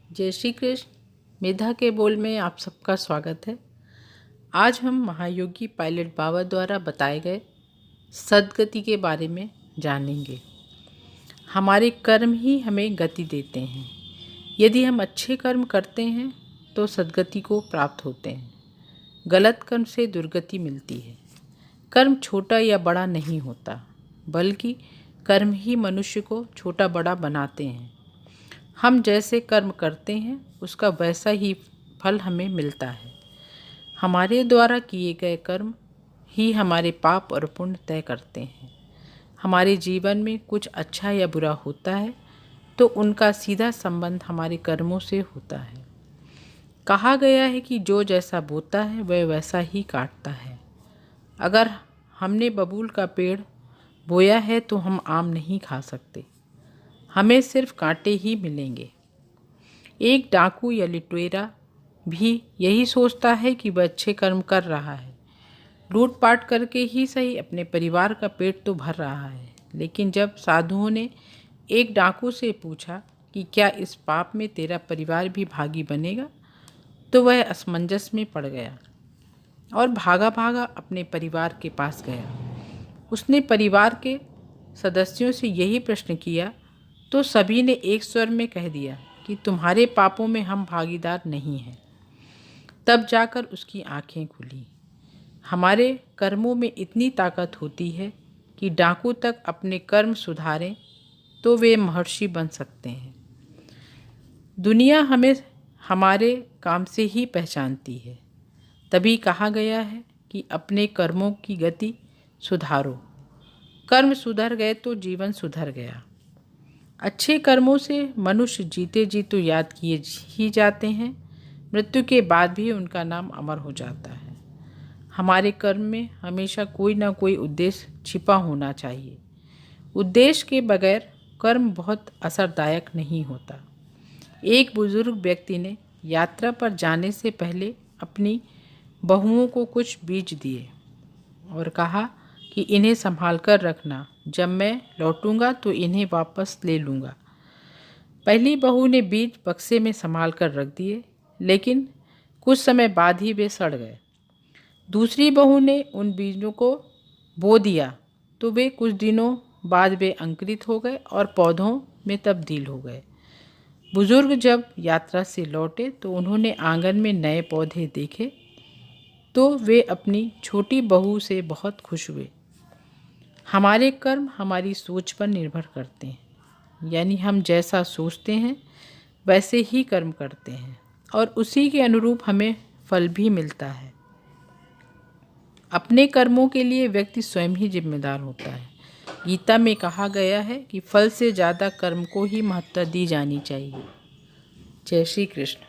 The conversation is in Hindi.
जय श्री कृष्ण। मेधा के बोल में आप सबका स्वागत है। आज हम महायोगी पायलट बाबा द्वारा बताए गए सद्गति के बारे में जानेंगे। हमारे कर्म ही हमें गति देते हैं। यदि हम अच्छे कर्म करते हैं तो सद्गति को प्राप्त होते हैं। गलत कर्म से दुर्गति मिलती है। कर्म छोटा या बड़ा नहीं होता, बल्कि कर्म ही मनुष्य को छोटा बड़ा बनाते हैं। हम जैसे कर्म करते हैं उसका वैसा ही फल हमें मिलता है। हमारे द्वारा किए गए कर्म ही हमारे पाप और पुण्य तय करते हैं। हमारे जीवन में कुछ अच्छा या बुरा होता है तो उनका सीधा संबंध हमारे कर्मों से होता है। कहा गया है कि जो जैसा बोता है वह वैसा ही काटता है। अगर हमने बबूल का पेड़ बोया है तो हम आम नहीं खा सकते, हमें सिर्फ कांटे ही मिलेंगे। एक डाकू या लुटेरा भी यही सोचता है कि वह अच्छे कर्म कर रहा है। लूटपाट करके ही सही अपने परिवार का पेट तो भर रहा है। लेकिन जब साधुओं ने एक डाकू से पूछा कि क्या इस पाप में तेरा परिवार भी भागी बनेगा, तो वह असमंजस में पड़ गया और भागा भागा अपने परिवार के पास गया। उसने परिवार के सदस्यों से यही प्रश्न किया तो सभी ने एक स्वर में कह दिया कि तुम्हारे पापों में हम भागीदार नहीं हैं। तब जाकर उसकी आंखें खुली। हमारे कर्मों में इतनी ताकत होती है कि डाकू तक अपने कर्म सुधारें तो वे महर्षि बन सकते हैं। दुनिया हमें हमारे काम से ही पहचानती है। तभी कहा गया है कि अपने कर्मों की गति सुधारो। कर्म सुधर गए तो जीवन सुधर गया। अच्छे कर्मों से मनुष्य जीते जी तो याद किए ही जाते हैं, मृत्यु के बाद भी उनका नाम अमर हो जाता है। हमारे कर्म में हमेशा कोई ना कोई उद्देश्य छिपा होना चाहिए। उद्देश्य के बगैर कर्म बहुत असरदायक नहीं होता। एक बुजुर्ग व्यक्ति ने यात्रा पर जाने से पहले अपनी बहुओं को कुछ बीज दिए और कहा कि इन्हें संभाल कर रखना, जब मैं लौटूंगा तो इन्हें वापस ले लूँगा। पहली बहू ने बीज बक्से में संभाल कर रख दिए, लेकिन कुछ समय बाद ही वे सड़ गए। दूसरी बहू ने उन बीजों को बो दिया तो वे कुछ दिनों बाद वे अंकुरित हो गए और पौधों में तब्दील हो गए। बुजुर्ग जब यात्रा से लौटे तो उन्होंने आंगन में नए पौधे देखे तो वे अपनी छोटी बहू से बहुत खुश हुए। हमारे कर्म हमारी सोच पर निर्भर करते हैं, यानी हम जैसा सोचते हैं वैसे ही कर्म करते हैं और उसी के अनुरूप हमें फल भी मिलता है। अपने कर्मों के लिए व्यक्ति स्वयं ही जिम्मेदार होता है। गीता में कहा गया है कि फल से ज़्यादा कर्म को ही महत्व दी जानी चाहिए। जय श्री कृष्ण।